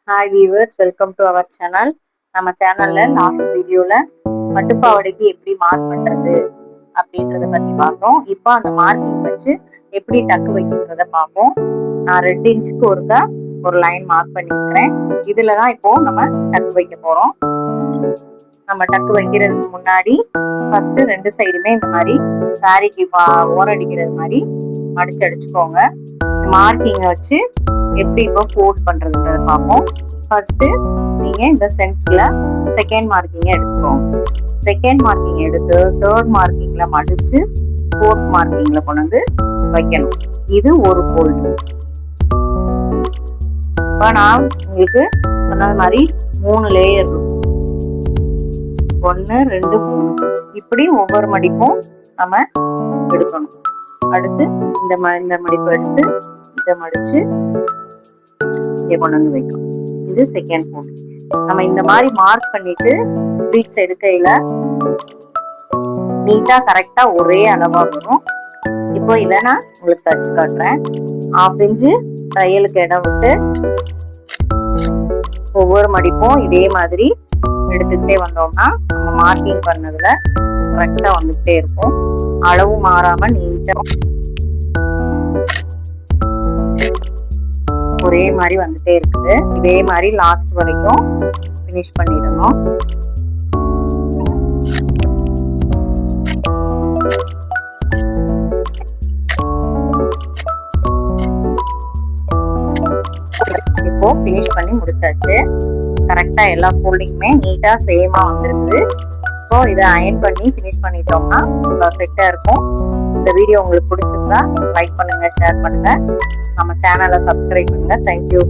Hi viewers, welcome to our channel. நம்ம சேனல்ல last வீடியோல பட்டுப்பாவடைக்கு எப்படி மார்க் பண்றது அப்படின்றத பத்தி பார்த்தோம். இப்போ அந்த மார்க்கிங் வச்சு எப்படி டக்கு வைக்கிறத பார்ப்போம். நான் 2 இன்ச்சுக்கு ஒரு லைன் மார்க் பண்ணிருக்கிறேன். இதுல தான் இப்போ நம்ம டக்கு வைக்க போறோம். நம்ம டக்கு வைக்கிறதுக்கு முன்னாடி ஃபர்ஸ்ட் 2 சைடுமே இந்த மாதிரி சாரிக்கு ஓரடிக்கிறது மாதிரி மடிச்சு அடிச்சுக்கோங்க. மார்க்கிங்க வச்சு எப்படி இப்போ ஃபோல்ட் பண்றதுன்றத பார்ப்போம். ஃபர்ஸ்ட் நீங்க இந்த சென்டர்ல செகண்ட் மார்க்கிங்க எடுத்துக்கோங்க. செகண்ட் மார்க்கிங் எடுத்து தேர்ட் மார்க்கிங்ல மடிச்சு ஃபோர்த் மார்க்கிங்ல கொண்டு வந்து வைக்கணும். இது ஒரு ஃபோல்டு. இப்போ நான் உங்களுக்கு சொன்னது மாதிரி 3 லேயர் இருக்கும். 1 2 3 இப்படி ஒவ்வொரு மடிப்பும் நம்ம எடுக்கணும். அடுத்து இந்த மடிப்பு எடுத்து இதை மடிச்சு இங்கே கொண்டு வந்து வைக்கணும். இது செகண்ட் ஃபோல்டு. நம்ம இந்த மாதிரி மார்க் பண்ணிட்டு ப்ளீட்ஸ் எடுக்கையில நீட்டா கரெக்டா ஒரே அளவா வரும். இப்போ இதை நான் உங்களுக்கு தச்சு காட்டுறேன். 1/2 இன்ச்சு தையலுக்கு இடம் விட்டு ஒவ்வொரு மடிப்பும் இதே மாதிரி எடுத்துக்கிட்டே வந்தோம்னா நம்ம மார்க்கிங் பண்ணதுல கரெக்டா வந்துகிட்டே இருக்கும். அளவு மாறாம நீட்டா ஒரே மாதிரி வந்துட்டே இருக்குது. இதே மாதிரி லாஸ்ட் வரைக்கும் ஃபினிஷ் பண்ணிடணும். இப்போ ஃபினிஷ் பண்ணி முடிச்சாச்சு. கரெக்டா எல்லா ஃபோல்டிங்குமே நீட்டா சேமா வந்துருக்குது. இப்போ இதை அயன் பண்ணி ஃபினிஷ் பண்ணிட்டோம்னா பர்ஃபெக்டா இருக்கும். இந்த வீடியோ உங்களுக்கு பிடிச்சிருந்தா லைக் பண்ணுங்க, ஷேர் பண்ணுங்க, நம்ம சேனலை சப்ஸ்கிரைப் பண்ணுங்க. தேங்க்யூ.